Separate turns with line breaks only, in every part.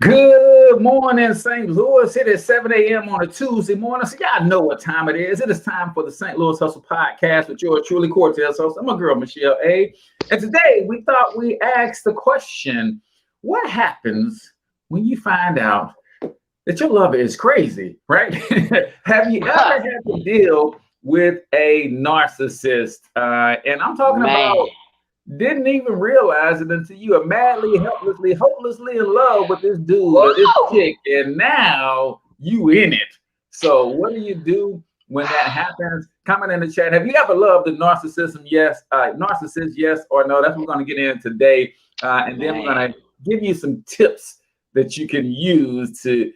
Good morning, St. Louis. It is 7 a.m. on a Tuesday morning. So y'all know what time it is. It is time for the St. Louis Hustle Podcast with yours truly, Cortez Hustle. I'm a girl, Michelle A. And today we thought we asked the question, what happens when you find out that your lover is crazy, right? Have you ever had to deal with a narcissist? And I'm talking
Man.
about didn't even realize it until you are madly, helplessly, hopelessly in love with this dude or this
Woo!
chick, and now you in it. So, what do you do when that happens? Comment in the chat. Have you ever loved a narcissism? Yes, narcissist, yes or no? That's what we're going to get in today, and then we're going
Man.
to give you some tips that you can use to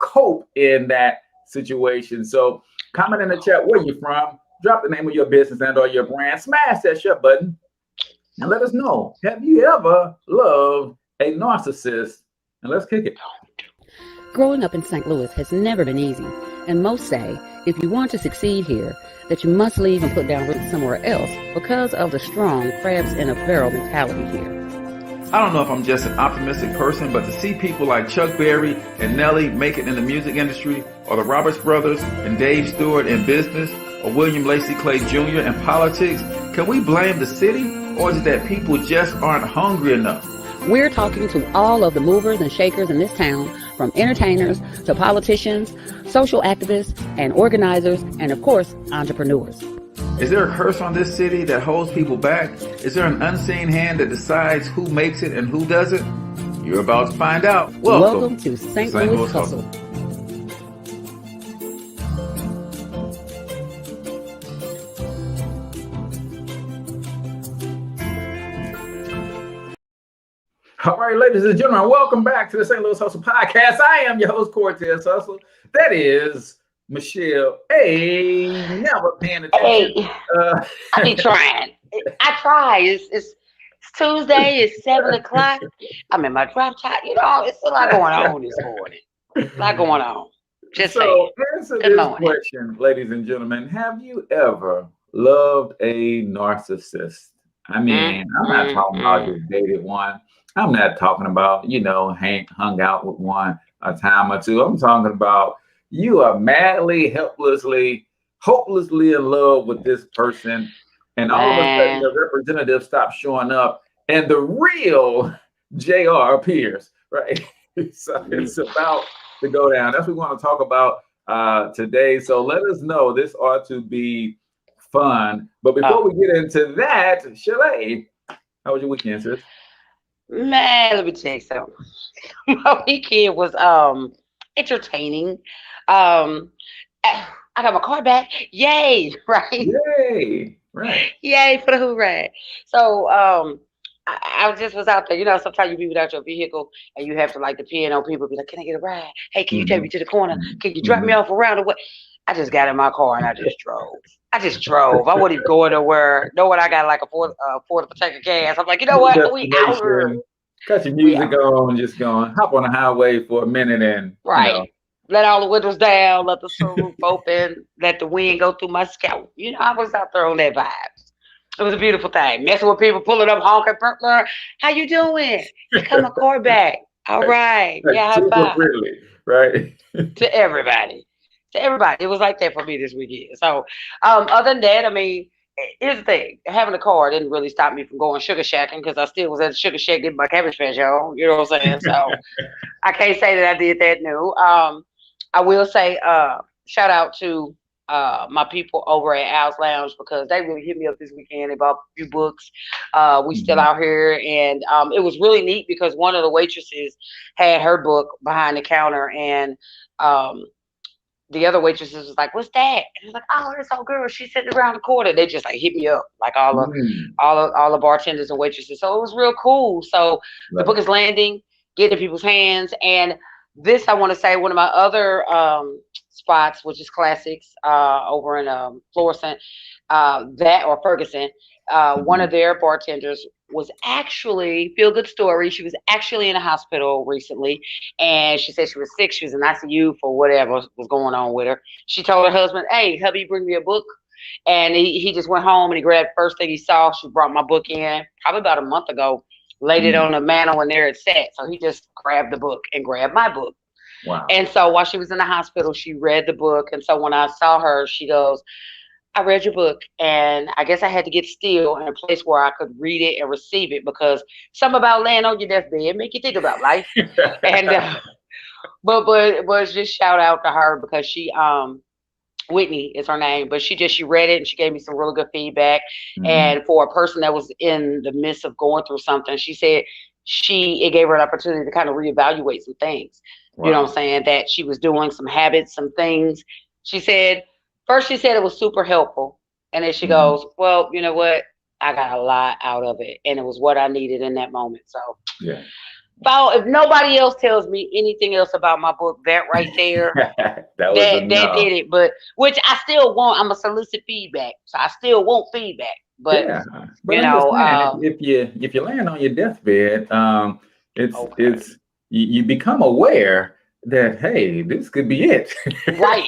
cope in that situation. So, comment in the chat where you're from. Drop the name of your business and or your brand. Smash that share button and let us know, have you ever loved a narcissist? And let's kick it.
Growing up in St. Louis has never been easy, and most say if you want to succeed here, that you must leave and put down roots somewhere else because of the strong crabs in a barrel mentality here.
I don't know if I'm just an optimistic person, but to see people like Chuck Berry and Nelly make it in the music industry, or the Roberts brothers and Dave Stewart in business, or William Lacey Clay Jr. in politics, can we blame the city, or is it that people just aren't hungry enough?
We're talking to all of the movers and shakers in this town, from entertainers to politicians, social activists and organizers, and of course, entrepreneurs.
Is there a curse on this city that holds people back? Is there an unseen hand that decides who makes it and who doesn't? You're about to find out.
Welcome to St. Louis Hustle.
All right, ladies and gentlemen, welcome back to the St. Louis Hustle Podcast. I am your host, Cortez Hustle. That is Michelle A. Never paying attention.
Hey, I be trying. I try. It's Tuesday. It's 7 o'clock. I'm in my drop top. It's a lot going on this morning. A lot going on. Just
So,
saying.
answer
Good
this
morning.
question, ladies and gentlemen. Have you ever loved a narcissist? I
Mm,
mean, I'm not
mm,
talking about
mm.
just dated one. I'm not talking about, hung out with one a time or two. I'm talking about you are madly, helplessly, hopelessly in love with this person, and all of a sudden
Man.
the representative stops showing up, and the real JR appears, right? So it's about to go down. That's what we want to talk about today. So let us know. This ought to be fun. But before
Oh,
we get into that, Shalay, how was your weekend, sis?
man, let me tell you something. My weekend was entertaining. Um, I got my car back. Yay! Right?
Yay! Right.
Yay for the hooray. So I just was out there. Sometimes you be without your vehicle and you have to like depend on people. Be like, can I get a ride? Hey, can you take me
Hmm.
to the corner?
Hmm.
Can you drop me
Hmm.
off around the way? I just got in my car and I just drove. I just drove. I wasn't even going nowhere. Knowing I got like a tank of gas. I'm like, you know
New
what? We out here.
destination. Got your
We
music
out here.
on, just going, hop on the highway for a minute and,
Right. Let all the windows down. Let the sunroof open. Let the wind go through my scalp. I was out there on that vibe. It was a beautiful thing. Messing with people, pulling up, honking, burglar. How you doing? You got my car back. All
like,
right.
like
Yeah, high
super
five
friendly, right?
to everybody. To everybody. It was like that for me this weekend. So, other than that, I mean, here's the thing. Having a car didn't really stop me from going sugar shacking because I still was at the sugar shack getting my cabbage patch on. You know what I'm saying? So, I can't say that I did that new. I will say shout out to my people over at Al's Lounge because they really hit me up this weekend. They bought a few books. We still
Mhm.
out here, and it was really neat because one of the waitresses had her book behind the counter, and um, the other waitresses was like, "What's that?" And I was like, "Oh, it's all girl. She's sitting around the corner." They just like hit me up, like
Mm.
all the bartenders and waitresses. So it was real cool. So the
Love
book
it.
is landing, getting in people's hands, and this I want to say one of my other spots, which is classics, over in Florissant, that or Ferguson. One of
Mhm.
their bartenders was actually feel good story. She was actually in a hospital recently, and she said she was sick. She was in ICU for whatever was going on with her. She told her husband, "Hey, hubby, bring me a book." And he just went home and he grabbed the first thing he saw. She brought my book in probably about a month ago. laid it on the mantle, and there it sat. So he just grabbed the book and grabbed my book.
Wow.
And so while she was in the hospital, she read the book. And so when I saw her, she goes, I read your book, and I guess I had to get still in a place where I could read it and receive it, because something about laying on your deathbed make you think about life. And but just shout out to her, because she Whitney is her name, but she read it and she gave me some really good feedback. And for a person that was in the midst of going through something, she said it gave her an opportunity to kind of reevaluate some things. Wow. You know what I'm saying? That she was doing some habits, some things. She said it was super helpful. And then she goes, well, you know what? I got a lot out of it. And it was what I needed in that moment. So
yeah.
If nobody else tells me anything else about my book, that right there, that did it. But which I still want. I'm a solicit feedback, so I still want feedback. But
yeah,
you know,
if you land on your deathbed, it's you become aware that, hey, this could be it.
Right.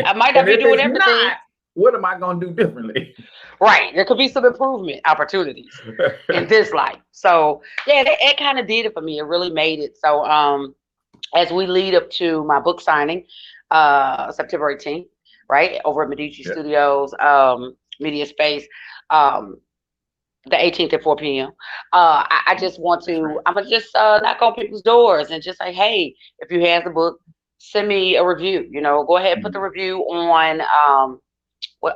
I might not be doing everything. Not,
what am I going to do differently?
Right. There could be some improvement opportunities in this life. So yeah, that kind of did it for me. It really made it. So as we lead up to my book signing, September 18th, right, over at Medici Studios, Media Space, the 18th at 4 p.m. I just want to, I'm gonna just knock on people's doors and just say, hey, if you have the book, send me a review. You know, go ahead and put the review on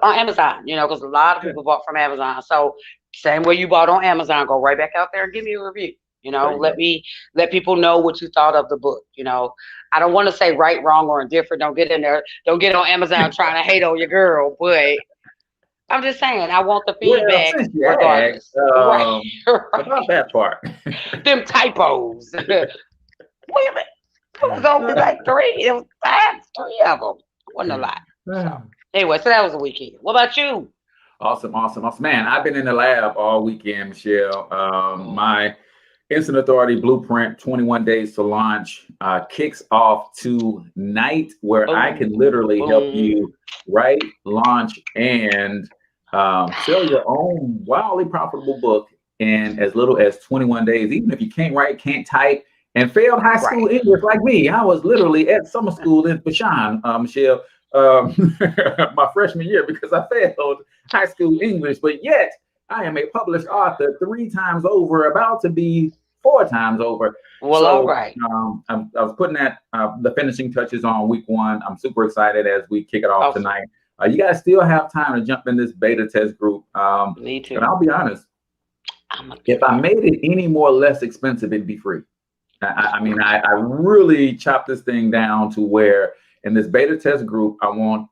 Amazon. You know, because a lot of people bought from Amazon. So same way you bought on Amazon, go right back out there and give me a review. You know, let people know what you thought of the book. You know, I don't want to say right, wrong, or indifferent. Don't get in there. Don't get on Amazon trying to hate on your girl, but I'm just saying, I want the feedback regardless. Right.
About that part.
Them typos. Wait a minute. It was only like 3. It was 3 of them. It wasn't a lot. So, anyway, so that was a weekend. What about you?
Awesome. Man, I've been in the lab all weekend, Michelle. My Instant Authority Blueprint 21 Days to Launch kicks off tonight, where I can literally help you write, launch, and sell your own wildly profitable book in as little as 21 days. Even if you can't write, can't type, and failed high school English like me. I was literally at summer school in Bashan, Michelle, my freshman year, because I failed high school English, but yet I am a published author 3 times over, about to be 4 times over.
Well, all right.
I was putting the finishing touches on week 1. I'm super excited as we kick it off tonight. You guys still have time to jump in this beta test group.
Me too.
And I'll be honest, if I made it any more or less expensive, it'd be free. I mean, I really chopped this thing down to where in this beta test group, I want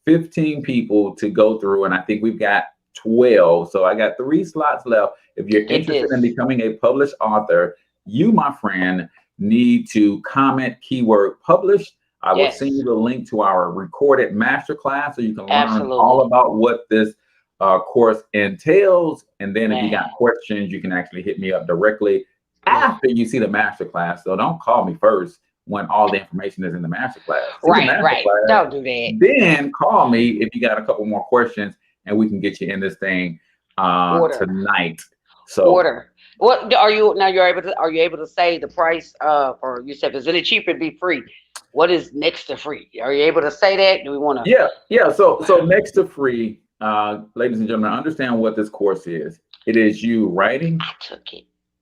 15 people to go through, and I think we've got 12. So I got 3 slots left. If you're interested in becoming a published author, you, my friend, need to comment keyword published. I will send you the link to our recorded masterclass so you can learn all about what this course entails. And then if you got questions, you can actually hit me up directly after you see the masterclass. So don't call me first when all the information is in the masterclass.
Right. Don't do that.
Then call me if you got a couple more questions, and we can get you in this thing tonight. So
what are you now? Are you able to say the price for, you said, is it cheaper to be free? What is next to free? Are you able to say that? Do we want to?
Yeah. So next to free, ladies and gentlemen, understand what this course is. It is you writing,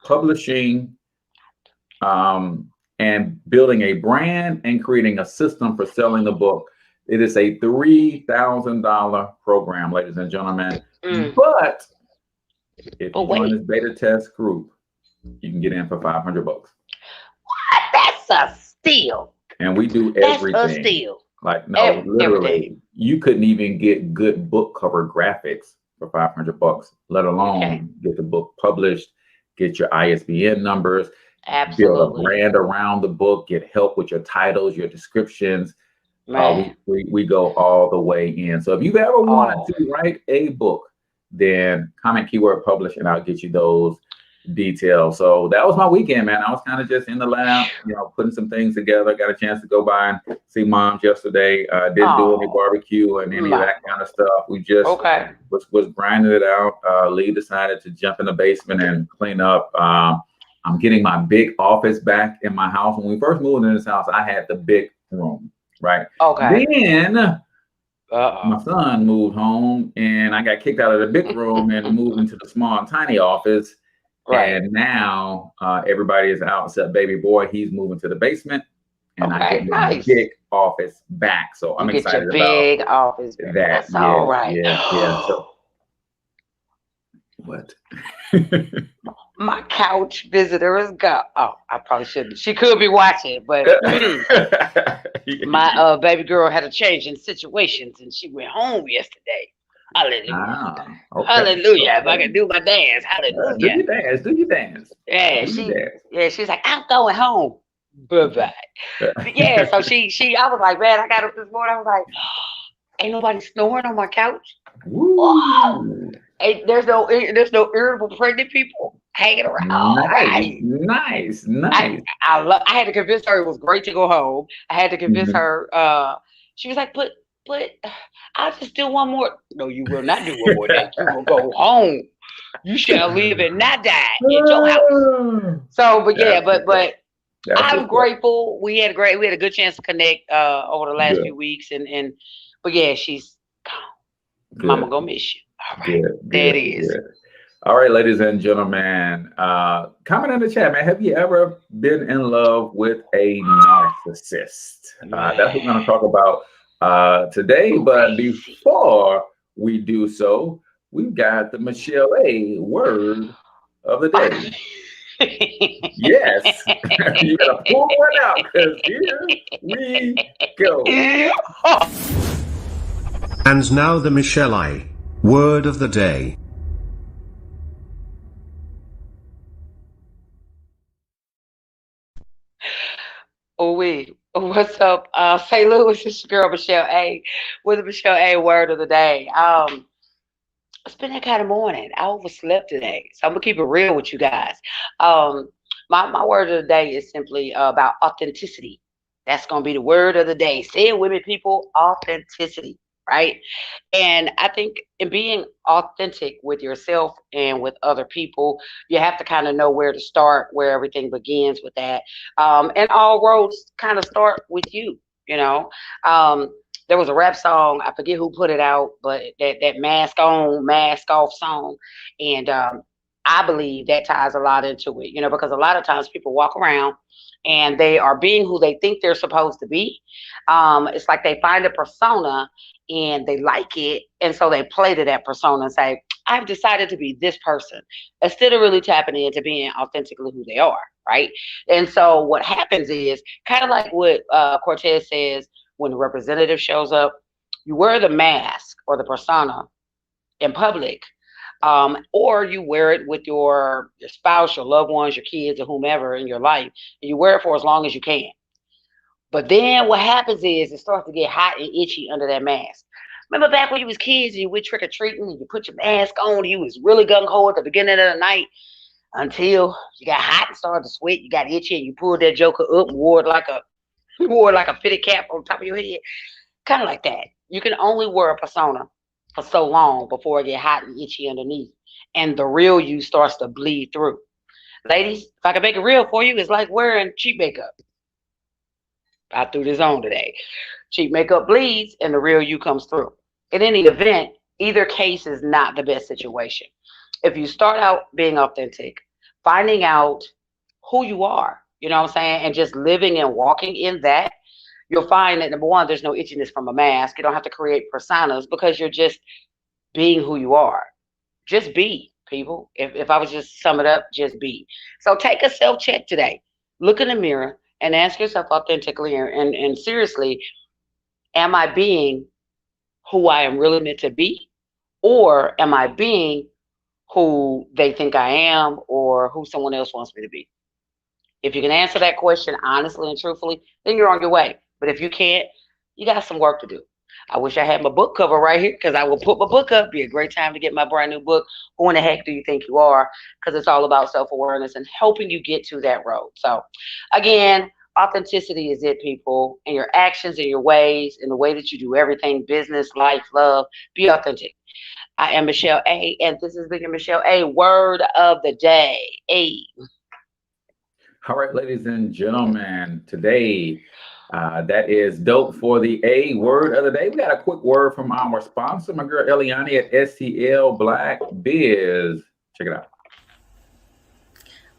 publishing, and building a brand and creating a system for selling the book. It is a $3,000 program, ladies and gentlemen. But if you join this beta test group, you can get in for $500.
What? That's a steal.
And we do everything.
That's a steal.
Like, no, literally, you couldn't even get good book cover graphics for $500, let alone get the book published, get your ISBN numbers, build a brand around the book, get help with your titles, your descriptions. We go all the way in. So if you've ever wanted to write a book, then comment keyword publish, and I'll get you those detail. So that was my weekend, man. I was kind of just in the lab, putting some things together. Got a chance to go by and see moms yesterday. Didn't do any barbecue and any of that kind of stuff. We just was grinding it out. Lee decided to jump in the basement and clean up. I'm getting my big office back in my house. When we first moved in this house, I had the big room, right?
Okay.
Then my son moved home and I got kicked out of the big room and moved into the small and tiny office. Right. And now everybody is out except baby boy. He's moving to the basement and I get my big office back. So I'm excited about
big office back.
That.
That's all right.
Yeah. So what?
My couch visitor is gone. Oh, I probably shouldn't. She could be watching, but my baby girl had a change in situations and she went home yesterday. Hallelujah. Hallelujah. If I can do my dance. Hallelujah.
Do your dance.
Yeah, she's like, I'm going home. Bye-bye. Yeah, so she I was like, man, I got up this morning. I was like, ain't nobody snoring on my couch. Oh, there's no irritable pregnant people hanging around.
Nice.
I had to convince her it was great to go home. I had to convince her. She was like, but I'll just do one more. No, you will not do one more day. You will go home. You shall live and not die in your house. So, but I'm grateful. We had a good chance to connect over the last few weeks, but yeah, she's gone. Mama gonna miss you. All right, that is.
Good. All right, ladies and gentlemen, comment in the chat, man. Have you ever been in love with a narcissist? That's what we're gonna talk about today. But before we do so, we've got the Michelle A. word of the day. Yes, you gotta pull one out because here we go.
And now the Michelle I. word of the day.
What's up? St. Louis, it's your girl Michelle A. with the Michelle A. word of the day. It's been that kind of morning. I overslept today, so I'm gonna keep it real with you guys. My word of the day is simply about authenticity. That's gonna be the word of the day. Say it with me, people. Authenticity, right? And I think in being authentic with yourself and with other people, you have to kind of know where to start, where everything begins with that. And all roads kind of start with you. There was a rap song, I forget who put it out, but that mask on, mask off song. And I believe that ties a lot into it, because a lot of times people walk around and they are being who they think they're supposed to be. It's like they find a persona and they like it. And so they play to that persona and say, I've decided to be this person, instead of really tapping into being authentically who they are, right? And so what happens is kind of like what Cortez says, when the representative shows up, you wear the mask or the persona in public, or you wear it with your spouse, your loved ones, your kids, or whomever in your life, and you wear it for as long as you can. But then what happens is it starts to get hot and itchy under that mask. Remember back when you was kids and you went trick-or-treating and you put your mask on and you was really gung-ho at the beginning of the night until you got hot and started to sweat, you got itchy, and you pulled that joker up and wore it like a fitted cap on top of your head. Kind of like that. You can only wear a persona for so long before it get hot and itchy underneath. And the real you starts to bleed through. Ladies, if I can make it real for you, it's like wearing cheap makeup. I threw this on today. Cheap makeup bleeds and the real you comes through. In any event, either case is not the best situation. If you start out being authentic, finding out who you are, you know what I'm saying, and just living and walking in that, you'll find that, number one, there's no itchiness from a mask. You don't have to create personas because you're just being who you are. Just be, people. If I was just to sum it up, just be. So take a self-check today. Look in the mirror and ask yourself authentically and seriously, am I being who I am really meant to be? Or am I being who they think I am or who someone else wants me to be? If you can answer that question honestly and truthfully, then you're on your way. But if you can't, you got some work to do. I wish I had my book cover right here because I will put my book up. Be a great time to get my brand new book. Who in the heck do you think you are? Because it's all about self-awareness and helping you get to that road. So again, authenticity is it, people, in your actions, in your ways, in the way that you do everything, business, life, love. Be authentic. I am Michelle A, and this is Big and Michelle A. Word of the day. A.
All right, ladies and gentlemen, today that is dope for the A word of the day. We got a quick word from our sponsor, my girl Eliani at STL Black Biz. Check it out.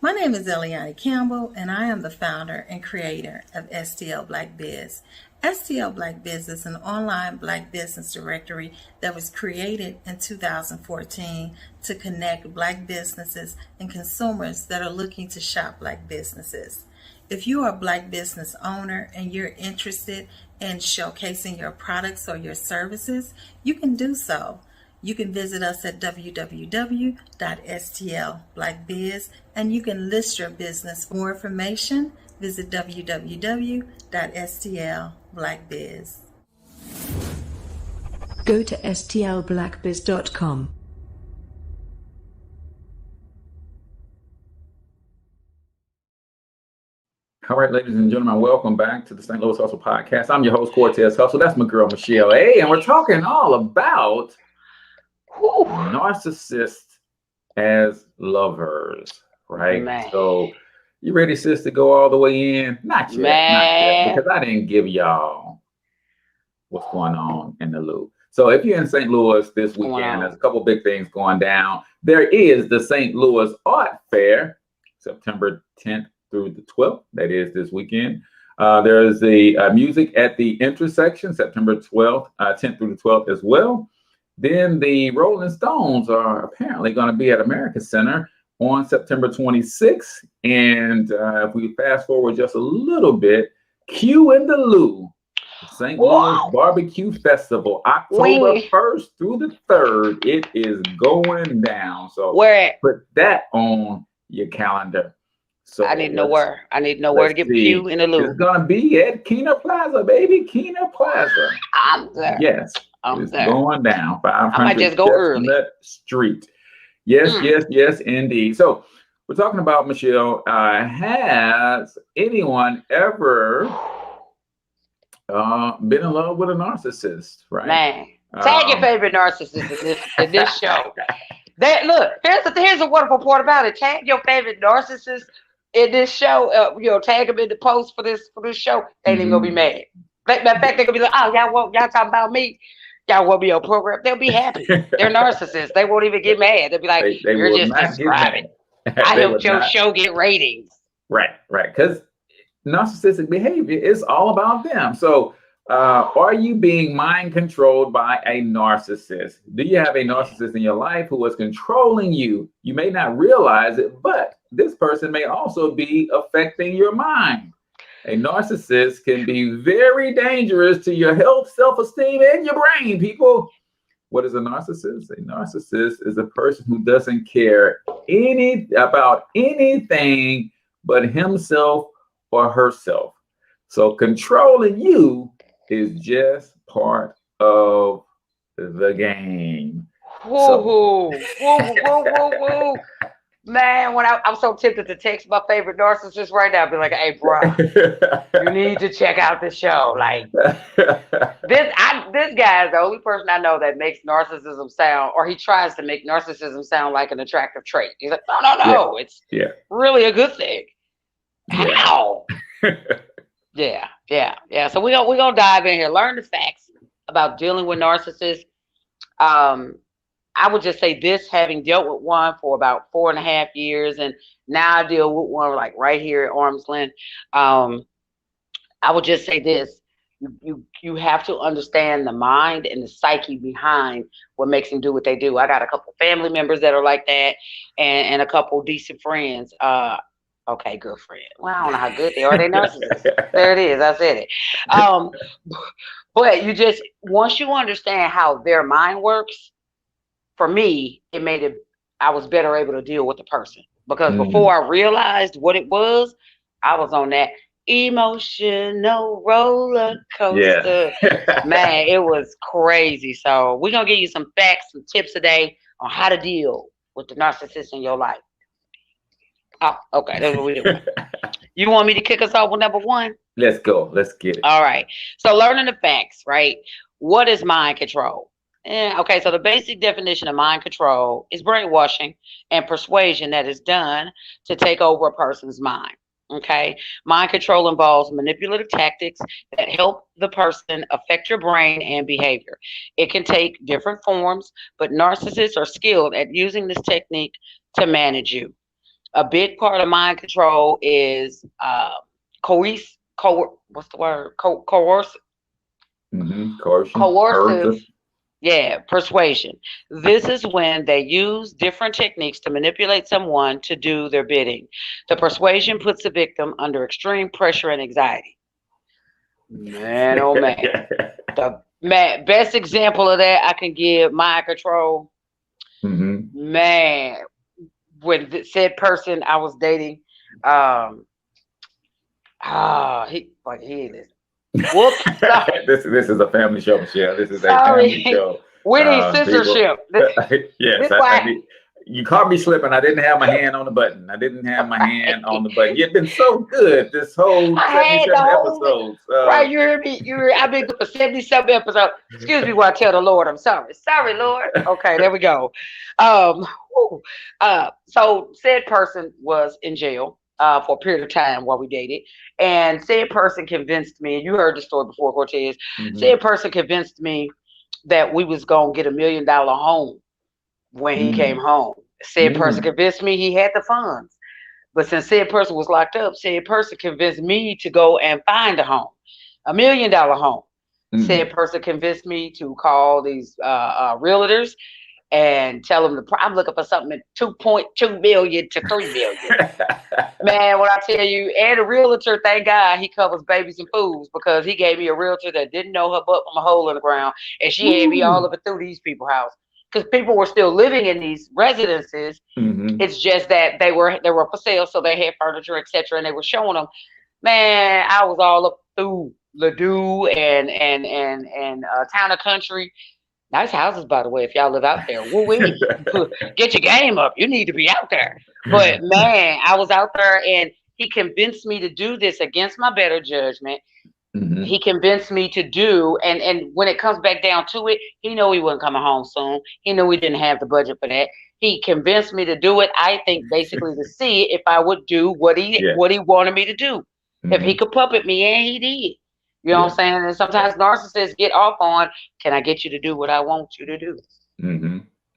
My name is Eliani Campbell, and I am the founder and creator of STL Black Biz. STL Black Biz is an online Black business directory that was created in 2014 to connect Black businesses and consumers that are looking to shop Black businesses. If you are a Black business owner and you're interested in showcasing your products or your services, you can do so. You can visit us at www.stlblackbiz and you can list your business. For more information, visit www.stlblackbiz.
Go to stlblackbiz.com.
All right, ladies and gentlemen, welcome back to the St. Louis Hustle Podcast. I'm your host, Cortez Hustle. That's my girl, Michelle A. And we're talking all about narcissists as lovers, right?
Man.
So you ready, sis, to go all the way in? Not yet, because I didn't give y'all what's going on in the loop. So if you're in St. Louis this weekend, there's a couple big things going down. There is the St. Louis Art Fair, September 10th through the 12th. That is this weekend. There's the music at the intersection, September 12th, 10th through the 12th as well. Then the Rolling Stones are apparently going to be at America Center on September 26th. And if we fast forward just a little bit, Q in the Lou, St. Louis Barbecue Festival, October 1st through the 3rd. It is going down. So put that on your calendar. So
I need to know where. I need to know where to get Q in the Lou.
It's going to be at Keener Plaza, baby. Keener Plaza.
I'm there.
Yes. It's going down. 500
I might just go early.
Street. Yes, indeed. So we're talking about, Michelle, has anyone ever been in love with a narcissist, right?
Man, tag your favorite narcissist in this show. Look, here's the wonderful part about it. Tag your favorite narcissist in this show. Tag them in the post for this show. They ain't even gonna be mad. Matter of fact, they're gonna be like, oh, y'all talking about me. Y'all want me on program? They'll be happy. They're narcissists. They won't even get mad. They'll be like, you're just describing. I helped your show get ratings.
Right. Because narcissistic behavior is all about them. So are you being mind controlled by a narcissist? Do you have a narcissist in your life who is controlling you? You may not realize it, but this person may also be affecting your mind. A narcissist can be very dangerous to your health, self-esteem, and your brain, people. What is a narcissist? A narcissist is a person who doesn't care about anything but himself or herself. So controlling you is just part of the game.
Whoa. Man, when I'm so tempted to text my favorite narcissist right now, be like, "Hey, bro, you need to check out the show." Like this guy is the only person I know that makes narcissism sound, or he tries to make narcissism sound like an attractive trait. He's like, "No, it's really a good thing." How? Yeah. So we're gonna dive in here, learn the facts about dealing with narcissists. I would just say this, having dealt with one for about 4.5 years, and now I deal with one like right here at arm's length. I would just say this: you have to understand the mind and the psyche behind what makes them do what they do. I got a couple family members that are like that, and a couple decent friends. Okay, good friend. Well, I don't know how good they are. They narcissists. There it is. I said it. But once you understand how their mind works. For me, I was better able to deal with the person because before I realized what it was, I was on that emotional roller coaster.
Yeah.
Man, it was crazy. So we're gonna give you some facts, some tips today on how to deal with the narcissist in your life. Oh, okay, that's what we're doing. You want me to kick us off with number one?
Let's go. Let's get it.
All right. So learning the facts, right? What is mind control? Okay, so the basic definition of mind control is brainwashing and persuasion that is done to take over a person's mind. Okay, mind control involves manipulative tactics that help the person affect your brain and behavior. It can take different forms, but narcissists are skilled at using this technique to manage you. A big part of mind control is what's the word?
Coercion.
Coercive, yeah, persuasion. This is when they use different techniques to manipulate someone to do their bidding. The persuasion puts the victim under extreme pressure and anxiety. Man, oh man. The best example of that I can give mind control. Man, when the said person I was dating, he is. Whoops.
This is a family show, Michelle. This is a family show.
We need censorship.
Yes, you caught me slipping. I didn't have my hand on the button. You've been so good this whole 77 episodes.
Right, you heard me. I've been good for 77 episodes. Excuse me while I tell the Lord I'm sorry. Sorry, Lord. Okay, there we go. So said person was in jail for a period of time while we dated. And said person convinced me, and you heard the story before, Cortez. Said person convinced me that we was going to get $1 million home when he came home. Said person convinced me he had the funds. But since said person was locked up, said person convinced me to go and find a home, $1 million home. Said person convinced me to call these realtors and tell them I'm looking for something at 2.2 million to 3 million. Man, when I tell you, and a realtor, thank God he covers babies and fools, because he gave me a realtor that didn't know her butt from a hole in the ground, and she had me all over through these people's house, because people were still living in these residences. It's just that they were for sale, so they had furniture, etc., and they were showing them. Man, I was all up through Ladue and Town and Country. Nice houses, by the way, if y'all live out there. Woo-wee. Get your game up. You need to be out there. But, man, I was out there, and he convinced me to do this against my better judgment. He convinced me to do, and when it comes back down to it, he knew he wasn't coming home soon. He knew we didn't have the budget for that. He convinced me to do it, I think, basically to see if I would do what he wanted me to do. If he could puppet me, and he did. You know what I'm saying? And sometimes narcissists get off on, can I get you to do what I want you to do?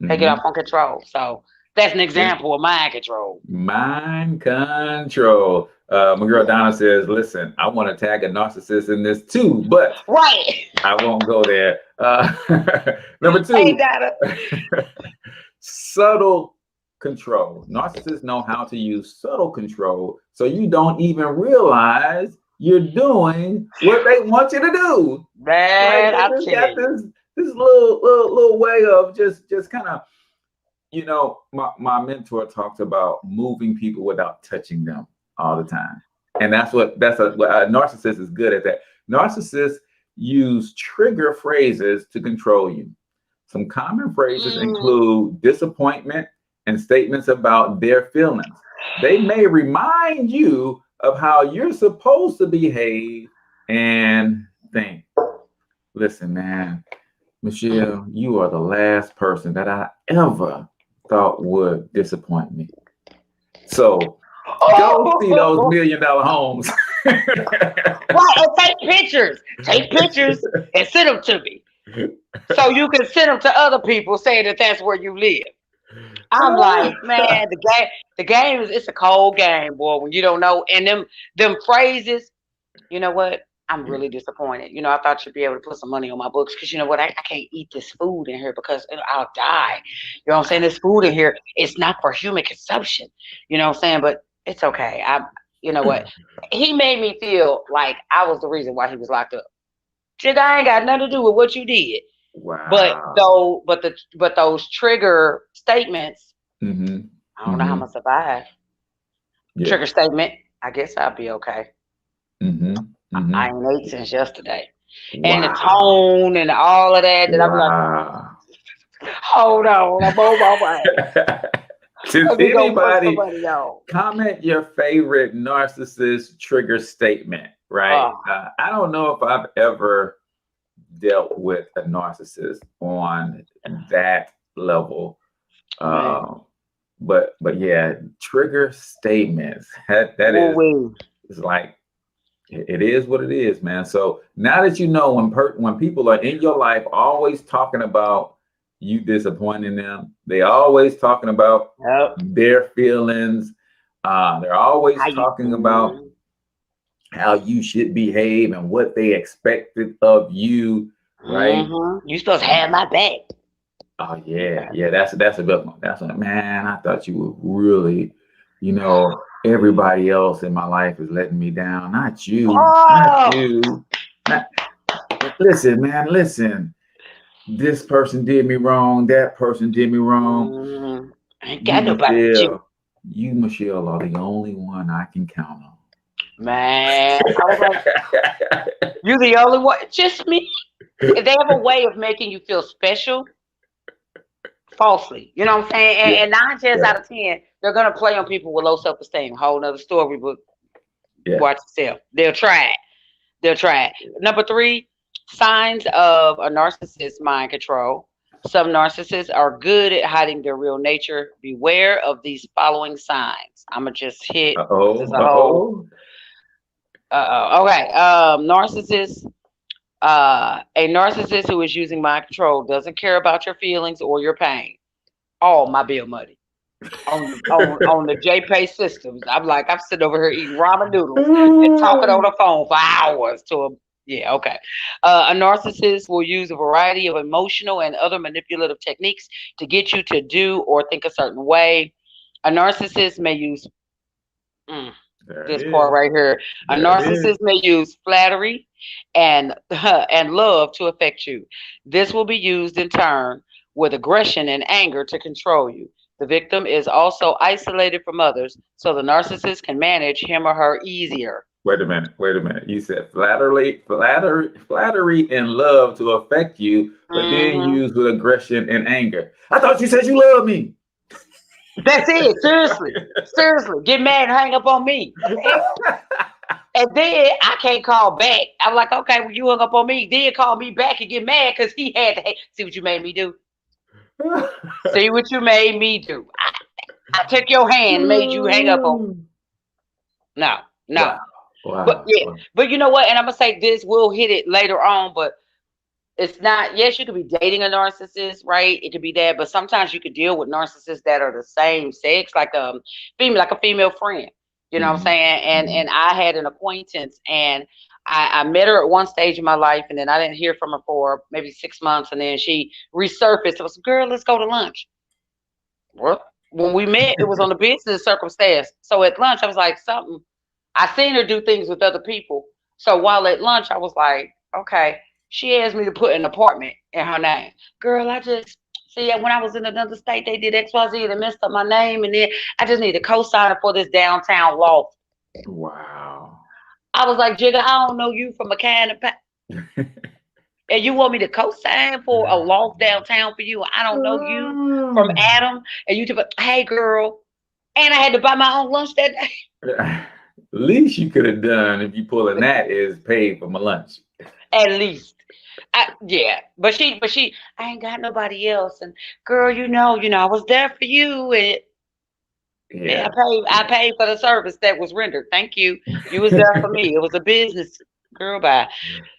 They get off on control. So that's an example of mind control. Mind
control. My girl Donna says, listen, I want to tag a narcissist in this too, but I won't go there. Number 2,
hey, Donna.
subtle control. Narcissists know how to use subtle control so you don't even realize you're doing what they want you to do.
Man,
I just got this little way of just kind of, my mentor talks about moving people without touching them all the time. And that's what a narcissist is good at that. Narcissists use trigger phrases to control you. Some common phrases include disappointment and statements about their feelings. They may remind you of how you're supposed to behave and think. Listen, man, Michelle, you are the last person that I ever thought would disappoint me. So go see those $1 million homes.
Take pictures and send them to me, so you can send them to other people saying that that's where you live. I'm like, man, the game is, it's a cold game, boy, when you don't know. And them phrases, you know what? I'm really disappointed. I thought you'd be able to put some money on my books, because you know what? I can't eat this food in here because I'll die. You know what I'm saying? This food in here, it's not for human consumption. You know what I'm saying? But it's okay. You know what? He made me feel like I was the reason why he was locked up. Shit, I ain't got nothing to do with what you did.
Wow.
But those trigger statements, I don't know how I'm gonna survive. Trigger statement, I guess I'll be okay. I ain't ate since yesterday. And the tone and all of that. That I'm like, hold on, I'm on my way.
Does anybody comment your favorite narcissist trigger statement? Right. I don't know if I've ever dealt with a narcissist on that level. But yeah, trigger statements. That is like, it is what it is, man. So now that you know, when people are in your life always talking about you disappointing them, they always talking about their feelings. They're always talking about how you should behave and what they expected of you, right?
You supposed to have my back.
Oh yeah, yeah. That's a good one. That's like, man, I thought you were really, everybody else in my life is letting me down, not you, not you. Listen, man, listen. This person did me wrong. That person did me wrong.
I ain't got nobody.
You, Michelle, are the only one I can count on.
Man, I was like, you're the only one. Just me. If they have a way of making you feel special, falsely. You know what I'm saying? And 9 times out of 10, they're gonna play on people with low self-esteem. Whole nother story, but watch yourself. They'll try it. Number 3. Signs of a narcissist's mind control. Some narcissists are good at hiding their real nature. Beware of these following signs. I'm gonna just hit Okay. A narcissist who is using mind control doesn't care about your feelings or your pain. All my bill money on the JPay systems. I'm sitting over here eating ramen noodles and talking on the phone for hours to a a narcissist will use a variety of emotional and other manipulative techniques to get you to do or think a certain way. A narcissist may use this part right here. A narcissist may use flattery and love to affect you. This will be used in turn with aggression and anger to control you. The victim is also isolated from others, so the narcissist can manage him or her easier.
Wait a minute. You said flattery and love to affect you, but then used with aggression and anger. I thought you said you love me.
That's it. Seriously. Get mad and hang up on me. And then I can't call back. I'm like, okay, well, you hung up on me. Then call me back and get mad because he had to see what you made me do. See what you made me do. I took your hand and made you hang up on me. No. Wow. But you know what? And I'm gonna say this, we'll hit it later on, but it's not. Yes, you could be dating a narcissist, right? It could be that, but sometimes you could deal with narcissists that are the same sex, like a female friend. You know what I'm saying? And I had an acquaintance, and I met her at one stage in my life, and then I didn't hear from her for maybe 6 months, and then she resurfaced. I was, girl, let's go to lunch. What? When we met, it was on the business circumstance. So at lunch, I was like, I seen her do things with other people. So while at lunch, I was like, okay. She asked me to put an apartment in her name. Girl, I just see when I was in another state, they did XYZ and messed up my name, and then I just need a co-signer for this downtown loft.
Wow.
I was like, Jigga, I don't know you from a can of and you want me to co-sign for a loft downtown for you? I don't know you from Adam, and you hey girl, and I had to buy my own lunch that day.
Least you could have done if you pulling that is paid for my lunch.
At least. But she I ain't got nobody else, and girl, you know I was there for you, and I paid for the service that was rendered. Thank you. You was there for me. It was a business. Girl, bye.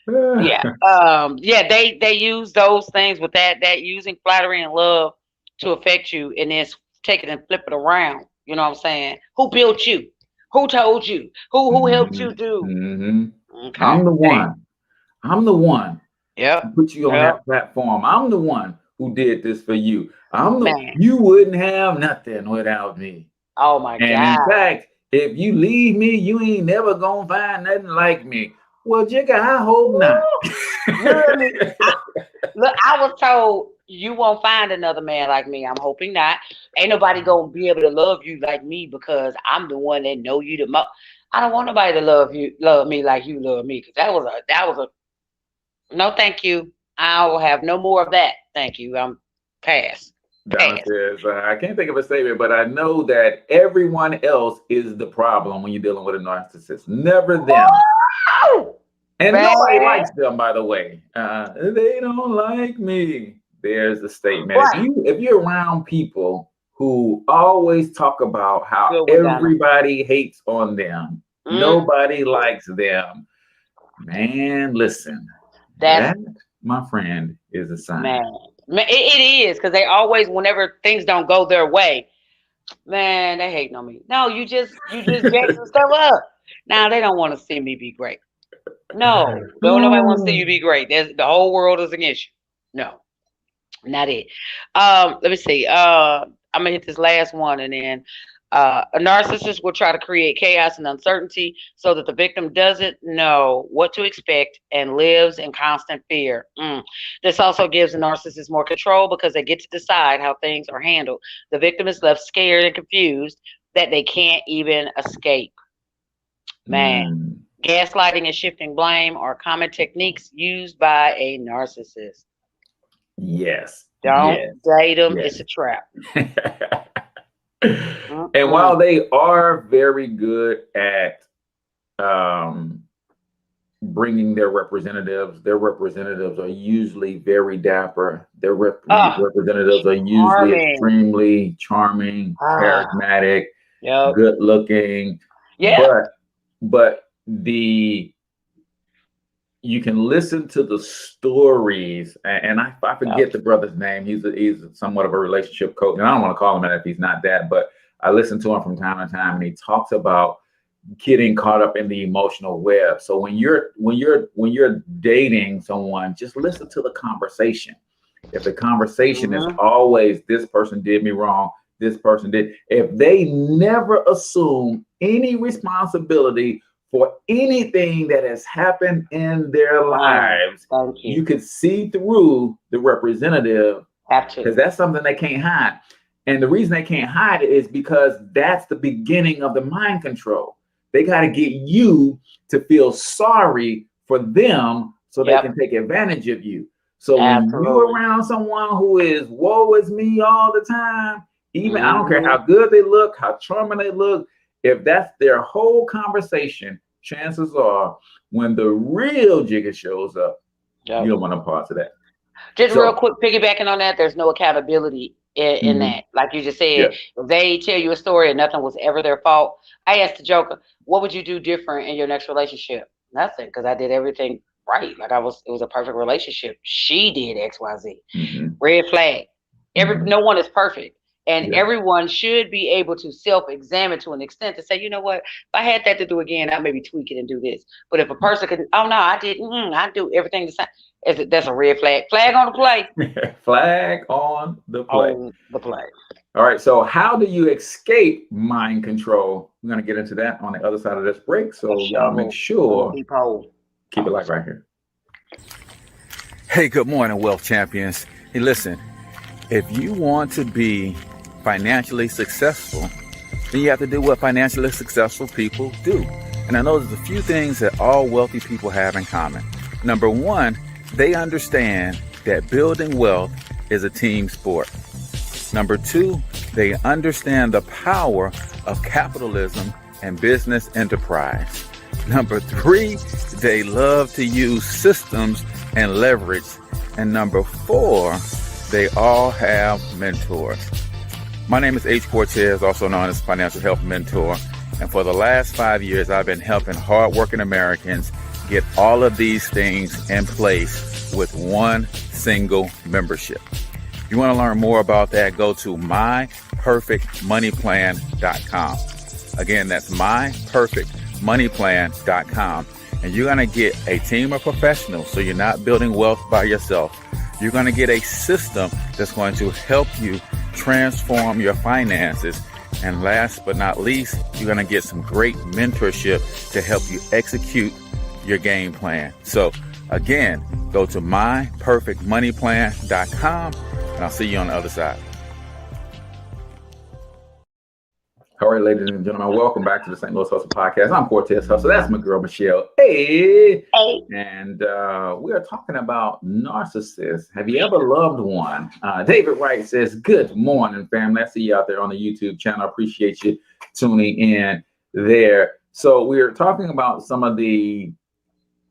They use those things with that using flattery and love to affect you, and then take it and flip it around. You know what I'm saying? Who built you? Who told you? Who helped you do? Okay.
I'm the one.
Yep.
Who put you on that platform. I'm the one who did this for you. You wouldn't have nothing without me.
Oh my God.
And in fact, if you leave me, you ain't never gonna find nothing like me. Well, Jigga, I hope not.
Look, I was told you won't find another man like me. I'm hoping not. Ain't nobody gonna be able to love you like me because I'm the one that know you the most. I don't want nobody to love me like you love me, because that was a no, thank you. I will have no more of that. Thank you. I'm pass.
Donna says, I can't think of a statement, but I know that everyone else is the problem when you're dealing with a narcissist. Never them.
Oh,
And
man.
nobody likes them, by the way. They don't like me. There's the statement.
Right.
If you're around people who always talk about how
Good one,
everybody hates on them, nobody likes them, man, listen. That, my friend, is a sign.
Man, it is, because they always, whenever things don't go their way, man, they hating on me. No, you just jack some stuff up. Now they don't want to see me be great. No, don't nobody want to see you be great. The whole world is against you. No, not it. Let me see. I'm gonna hit this last one, and then a narcissist will try to create chaos and uncertainty so that the victim doesn't know what to expect and lives in constant fear. This also gives the narcissist more control because they get to decide how things are handled. The victim is left scared and confused that they can't even escape. Man, gaslighting and shifting blame are common techniques used by a narcissist.
Yes.
Don't date them. It's a trap.
And while they are very good at bringing their representatives are usually very dapper. Their representatives are usually extremely charming, charismatic, good looking.
Yeah.
But you can listen to the stories, and I forget the brother's name. He's somewhat of a relationship coach, and I don't want to call him that if he's not that, but I listen to him from time to time, and he talks about getting caught up in the emotional web. So when you're dating someone, just listen to the conversation. If the conversation is always, this person did me wrong, this person did, if they never assume any responsibility for anything that has happened in their lives, you could see through the representative, because that's something they can't hide. And the reason they can't hide it is because that's the beginning of the mind control. They got to get you to feel sorry for them so they can take advantage of you. So when you're around someone who is woe is me all the time, even I don't care how good they look, how charming they look, if that's their whole conversation, chances are when the real Jigga shows up, you don't want to part of that.
Just real quick, piggybacking on that, there's no accountability in that. Like you just said, if they tell you a story and nothing was ever their fault. I asked the Joker, what would you do different in your next relationship? Nothing, because I did everything right. Like it was a perfect relationship. She did XYZ. Red flag. No one is perfect. And everyone should be able to self-examine to an extent to say, you know what, if I had that to do again, I'd maybe tweak it and do this. But if a person could, oh no, I didn't, I do everything the same. That's a red flag. Flag on the play.
Flag on the play.
On the play.
All right. So how do you escape mind control? We're going to get into that on the other side of this break. So y'all make sure, keep it like right here.
Hey, good morning, Wealth Champions. Hey, listen, if you want to be financially successful, then you have to do what financially successful people do. And I know there's a few things that all wealthy people have in common. Number one, they understand that building wealth is a team sport. Number two, they understand the power of capitalism and business enterprise. Number three, they love to use systems and leverage. And number four, they all have mentors. My name is H. Cortez, also known as Financial Health Mentor. And for the last 5 years, I've been helping hardworking Americans get all of these things in place with one single membership. If you want to learn more about that, go to myperfectmoneyplan.com. Again, that's myperfectmoneyplan.com. And you're going to get a team of professionals, so you're not building wealth by yourself. You're going to get a system that's going to help you transform your finances. And last but not least, you're going to get some great mentorship to help you execute your game plan. So again, go to myperfectmoneyplan.com, and I'll see you on the other side.
All right, ladies and gentlemen, welcome back to the St. Louis Hustle Podcast. I'm Cortez Hustle. That's my girl, Michelle. Hey. And we are talking about narcissists. Have you ever loved one? David Wright says, good morning, family. I see you out there on the YouTube channel. I appreciate you tuning in there. So we're talking about some of the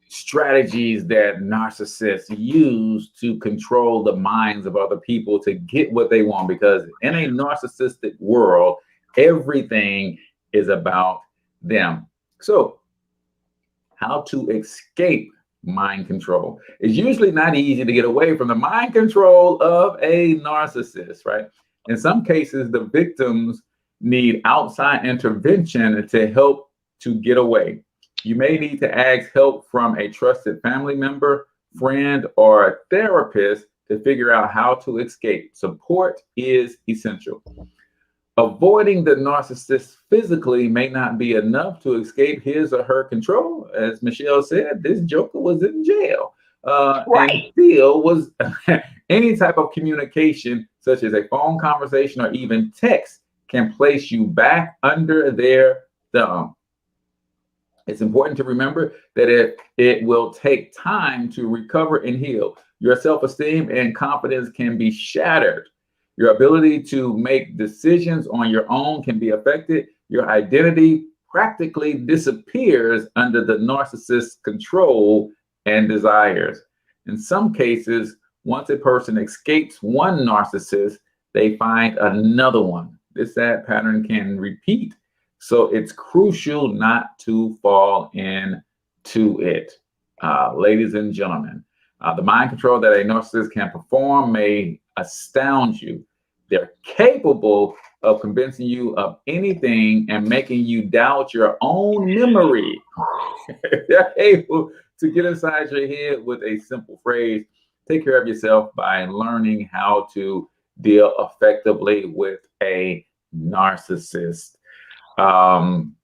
strategies that narcissists use to control the minds of other people to get what they want, because in a narcissistic world, everything is about them. So how to escape mind control? It's usually not easy to get away from the mind control of a narcissist, right? In some cases, the victims need outside intervention to help to get away. You may need to ask help from a trusted family member, friend, or a therapist to figure out how to escape. Support is essential. Avoiding the narcissist physically may not be enough to escape his or her control. As Michelle said, this joker was in jail. And still was any type of communication, such as a phone conversation or even text, can place you back under their thumb. It's important to remember that it will take time to recover and heal. Your self-esteem and confidence can be shattered. Your ability to make decisions on your own can be affected. Your identity practically disappears under the narcissist's control and desires. In some cases, once a person escapes one narcissist, they find another one. This sad pattern can repeat. So it's crucial not to fall into it. Ladies and gentlemen, the mind control that a narcissist can perform may astound you. They're capable of convincing you of anything and making you doubt your own memory. They're able to get inside your head with a simple phrase. Take care of yourself by learning how to deal effectively with a narcissist.
Man,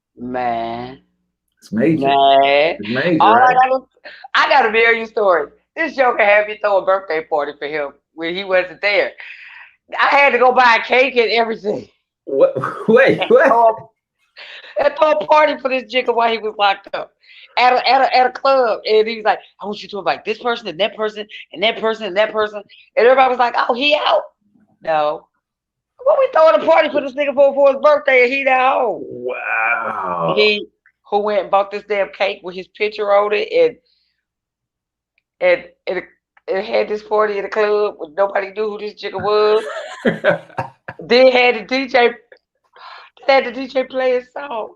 it's major.
Man.
It's major, right?
I got a very story. This joker had me throw a birthday party for him when he wasn't there. I had to go buy a cake and everything.
What? Wait, what?
And throw a party for this jigger while he was locked up at a club. And he was like, I want you to invite this person and that person and that person and that person. And everybody was like, oh, he out. No. What we throwing a party for this nigga for his birthday and he not home?
Wow.
He who went and bought this damn cake with his picture on it and had this party at a club where nobody knew who this jigger was. Then had the DJ play his song.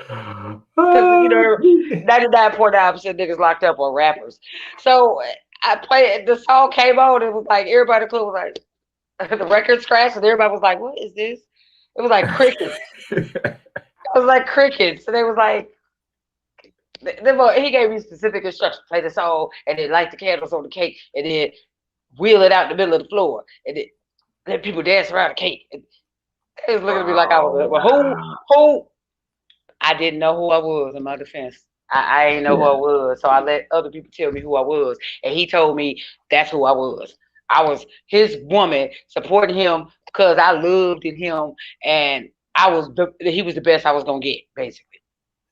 Because 99.9% niggas locked up are rappers. So I played, the song came on, it was like everybody in the club was like, the record scratched, and everybody was like, what is this? It was like crickets. It was like crickets. And they was like, he gave me specific instructions. Play the song, and then light the candles on the cake, and then wheel it out in the middle of the floor, and then let people dance around the cake. And they was looking at me like I was, well, who? I didn't know who I was in my defense. I ain't know who I was, so I let other people tell me who I was, and he told me that's who I was. I was his woman supporting him because I loved in him, and he was the best I was gonna get, basically.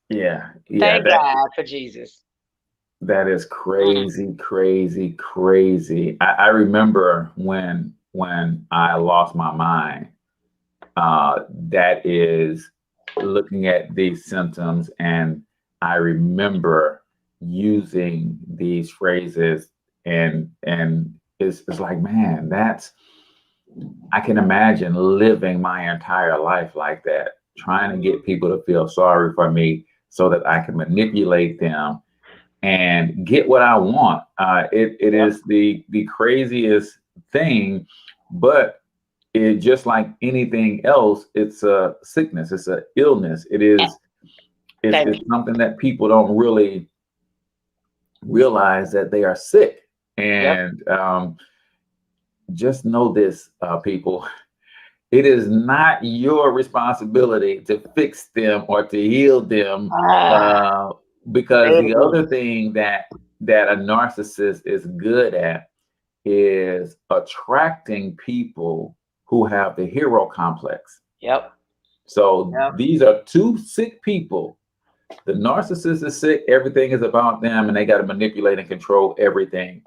Yeah.
Thank God for Jesus.
That is crazy, crazy, crazy. I remember when I lost my mind. That is looking at these symptoms, and I remember using these phrases, and it's like, man, I can imagine living my entire life like that, trying to get people to feel sorry for me so that I can manipulate them and get what I want. It is the craziest thing, but it just like anything else, it's a sickness, it's an illness. It's something that people don't really realize that they are sick. And just know this, people, it is not your responsibility to fix them or to heal them, because the other thing that a narcissist is good at is attracting people who have the hero complex. So
Yep.
these are two sick people. The narcissist is sick. Everything is about them, and they got to manipulate and control everything.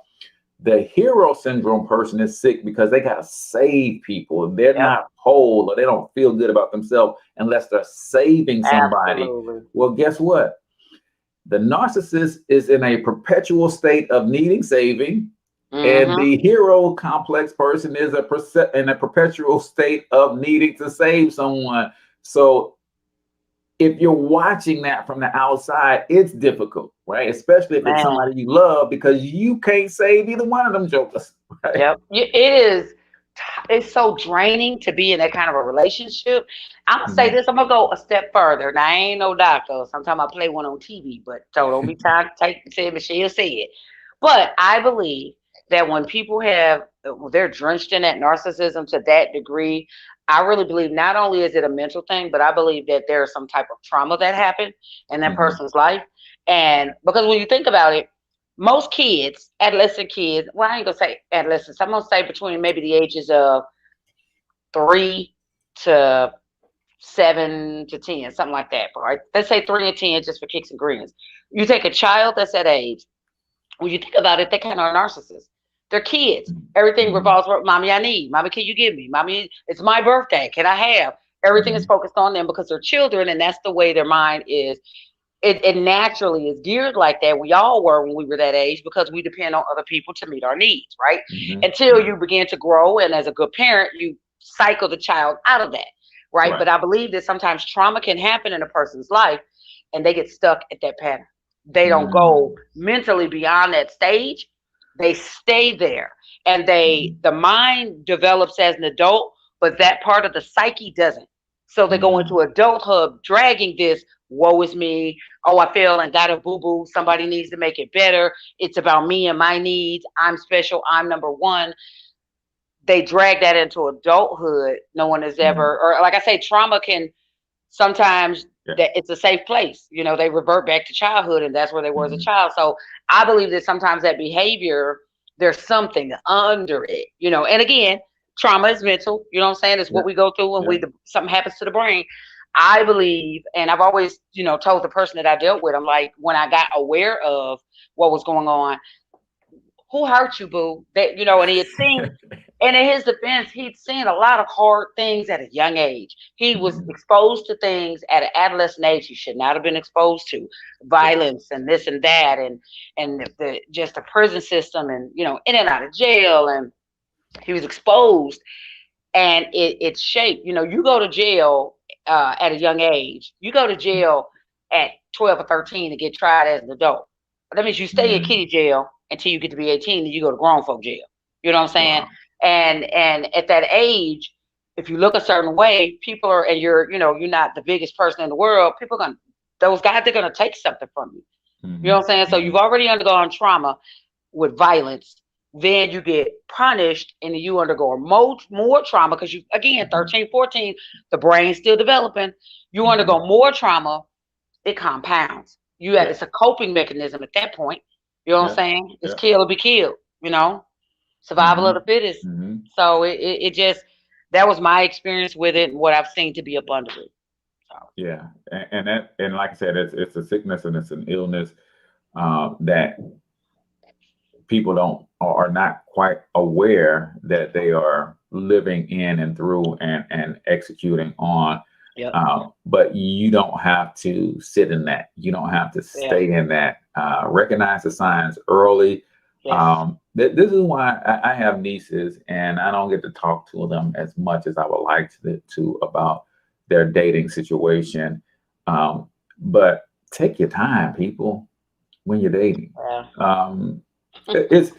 The hero syndrome person is sick because they got to save people. They're
Yep.
not whole, or they don't feel good about themselves unless they're saving somebody.
Absolutely.
Well, guess what? The narcissist is in a perpetual state of needing saving, and the hero complex person is in a perpetual state of needing to save someone. So if you're watching that from the outside, it's difficult, right? Especially if it's somebody you love, because you can't save either one of them jokers. Right?
Yep. It is. It's so draining to be in that kind of a relationship. I'm gonna say this. I'm gonna go a step further. Now I ain't no doctor. Sometimes I play one on TV, but so don't be trying to say Michelle said it. But I believe that when people they're drenched in that narcissism to that degree, I really believe not only is it a mental thing, but I believe that there's some type of trauma that happened in that person's life. And because when you think about it, most kids, adolescent kids, well, I ain't gonna say adolescents, I'm gonna say between maybe the ages of 3 to 7 to 10, something like that, right? Let's say 3 and 10 just for kicks and grins. You take a child that's that age, when you think about it, they kind of are narcissists. They're kids. Everything revolves around, mommy, I need. Mommy, can you give me? Mommy, it's my birthday. Can I have? Everything is focused on them because they're children, and that's the way their mind is. It naturally is geared like that. We all were when we were that age because we depend on other people to meet our needs, right? Until you begin to grow, and as a good parent, you cycle the child out of that, right? But I believe that sometimes trauma can happen in a person's life, and they get stuck at that pattern. They don't go mentally beyond that stage. They stay there, and the mind develops as an adult, but that part of the psyche doesn't. So they go into adulthood dragging this, woe is me. Oh, I fell and got a boo-boo. Somebody needs to make it better. It's about me and my needs. I'm special. I'm number one. They drag that into adulthood. No one has ever, or like I say, trauma can sometimes that it's a safe place. You know, they revert back to childhood, and that's where they were as a child. So I believe that sometimes that behavior, there's something under it, you know. And again, trauma is mental, you know what I'm saying? It's what we go through when something happens to the brain. I believe, and I've always, you know, told the person that I dealt with, I'm like, when I got aware of what was going on, who hurt you, boo? That, you know, and he had seen, and in his defense, he'd seen a lot of hard things at a young age. He was exposed to things at an adolescent age he should not have been exposed to, violence and this and that, and just the prison system, and, you know, in and out of jail, and he was exposed, and it shaped. You know, you go to jail at a young age. You go to jail at 12 or 13 to get tried as an adult. That means you stay in kiddie jail until you get to be 18, and you go to grown folk jail. You know what I'm saying? Wow. And at that age, if you look a certain way, people are, and you're not the biggest person in the world, those guys, they're gonna take something from you. You know what I'm saying? So you've already undergone trauma with violence. Then you get punished, and you undergo more trauma because you, again, 13, 14, the brain's still developing. You undergo more trauma, it compounds. It's a coping mechanism at that point. You know what I'm saying? It's kill or be killed, you know, survival of the fittest. So it just, that was my experience with it and what I've seen to be abundantly. So.
Yeah. And like I said, it's a sickness and it's an illness that people are not quite aware that they are living in and through and executing on.
Yep.
But you don't have to sit in that. You don't have to stay in that. Recognize the signs early. Yes. This is why I have nieces, and I don't get to talk to them as much as I would like to about their dating situation. But take your time, people, when you're dating. Yeah. It's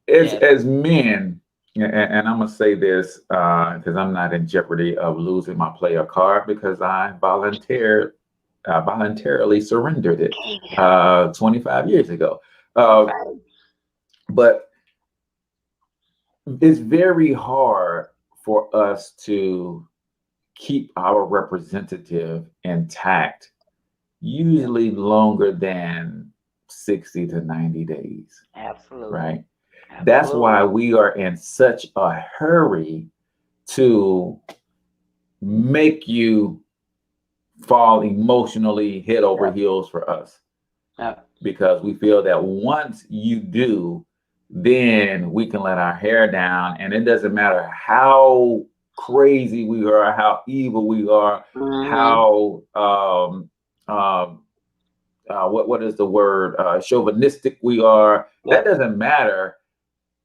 as men, and I'm gonna say this because I'm not in jeopardy of losing my player card because I voluntarily surrendered it 25 years ago. But it's very hard for us to keep our representative intact, usually longer than 60 to 90 days.
Absolutely.
Right. Absolutely. That's why we are in such a hurry to make you fall emotionally head over heels for us. Because we feel that once you do, then we can let our hair down, and it doesn't matter how crazy we are, how evil we are, how what is the word, chauvinistic we are. That doesn't matter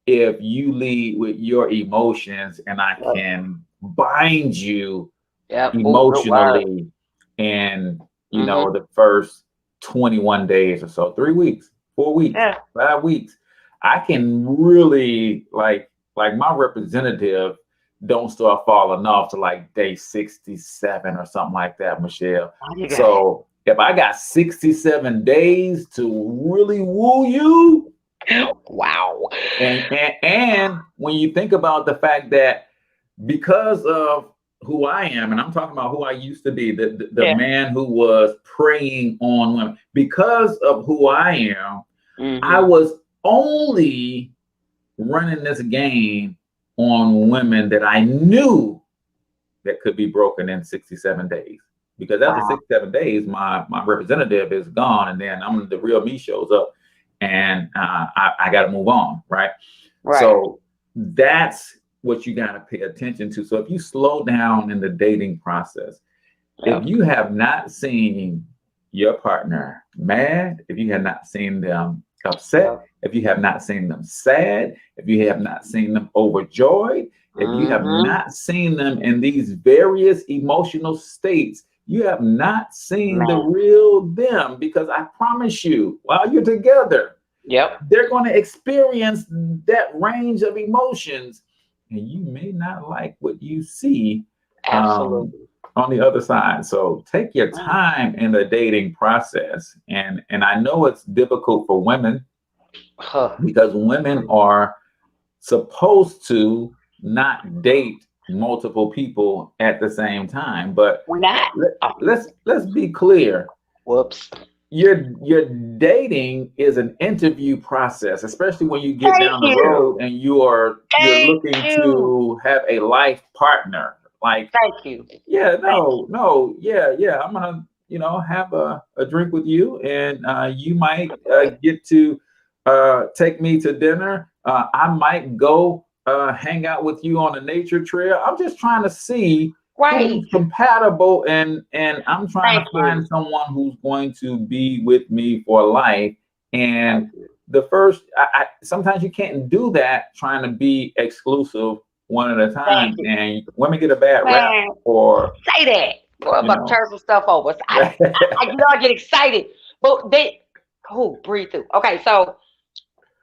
if you lead with your emotions, and I can bind you emotionally in the first 21 days or so, 3 weeks, 4 weeks, 5 weeks. I can really like my representative don't start falling off to like day 67 or something like that, Michelle. So if I got 67 days to really woo you,
wow.
And when you think about the fact that because of who I am, and I'm talking about who I used to be, the man who was preying on women, because of who I am, I was only running this game on women that I knew that could be broken in 67 days. Because after 67 days, my representative is gone, and then the real me shows up, and I got to move on, right? So that's what you got to pay attention to. So if you slow down in the dating process, if you have not seen your partner mad, if you have not seen them upset, if you have not seen them sad, if you have not seen them overjoyed, if you have not seen them in these various emotional states, you have not seen the real them, because I promise you, while you're together, they're going to experience that range of emotions, and you may not like what you see on the other side. So take your time in the dating process. And I know it's difficult for women because women are supposed to not date multiple people at the same time, but
we're not.
Let's be clear. Your dating is an interview process, especially when you get down the road and you're looking to have a life partner. Like, I'm gonna have a drink with you, and you might get to take me to dinner. I might go hang out with you on a nature trail. I'm just trying to see who's compatible, and I'm trying to find someone who's going to be with me for life. And the first, I sometimes you can't do that trying to be exclusive one at a time, and women get a bad rap for
say that. Boy, I'm about to turn some stuff over. I get excited, but breathe through. Okay, so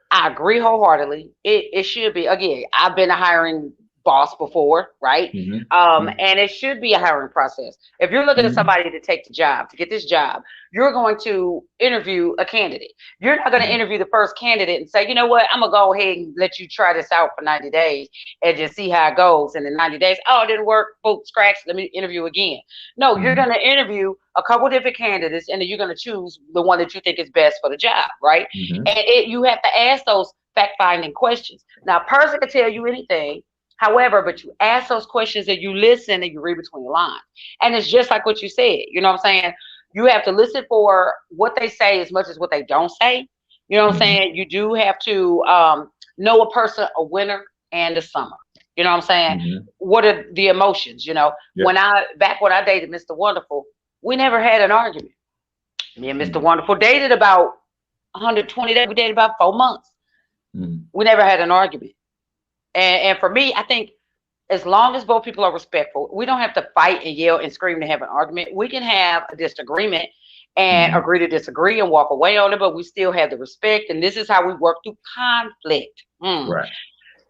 I agree wholeheartedly. It should be, again, I've been a hiring boss before, right? And it should be a hiring process. If you're looking at somebody to take the job, to get this job, you're going to interview a candidate. You're not going to interview the first candidate and say, you know what, I'm going to go ahead and let you try this out for 90 days and just see how it goes. And in 90 days, oh, it didn't work, folks, scratch, let me interview again. No, you're going to interview a couple different candidates, and then you're going to choose the one that you think is best for the job, right? And you have to ask those fact-finding questions. Now, a person can tell you anything. However, but you ask those questions and you listen and you read between the lines. And it's just like what you said. You know what I'm saying? You have to listen for what they say as much as what they don't say. You know what I'm saying? You do have to know a person, a winner and a summer. You know what I'm saying? What are the emotions? You know, when I dated Mr. Wonderful, we never had an argument. Me and Mr. Wonderful dated about 120 days. We dated about 4 months. We never had an argument. And for me, I think as long as both people are respectful, we don't have to fight and yell and scream to have an argument. We can have a disagreement and agree to disagree and walk away on it, but we still have the respect. And this is how we work through conflict. Right.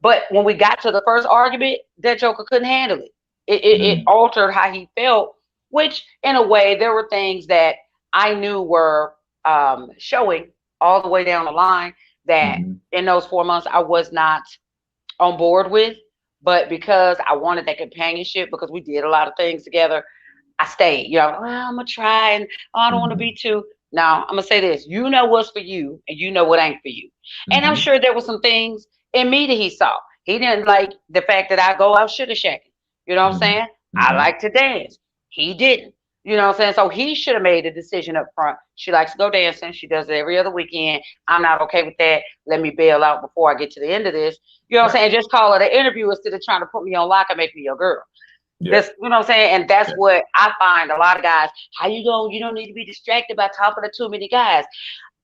But when we got to the first argument, that joker couldn't handle it. It altered how he felt, which in a way, there were things that I knew were showing all the way down the line that in those 4 months, I was not on board with, but because I wanted that companionship, because we did a lot of things together, I stayed. You know, well, I'm gonna try, and I don't want to be too. Now I'm gonna say this: you know what's for you, and you know what ain't for you. And I'm sure there were some things in me that he saw. He didn't like the fact that I go out sugar shacking. You know what I'm saying? I like to dance. He didn't. You know what I'm saying? So he should have made a decision up front. She likes to go dancing. She does it every other weekend. I'm not okay with that. Let me bail out before I get to the end of this. You know what I'm saying? Just call it an interview instead of trying to put me on lock and make me your girl.
Yeah.
That's, you know what I'm saying? And that's what I find a lot of guys. How you going? You don't need to be distracted by talking to too many guys.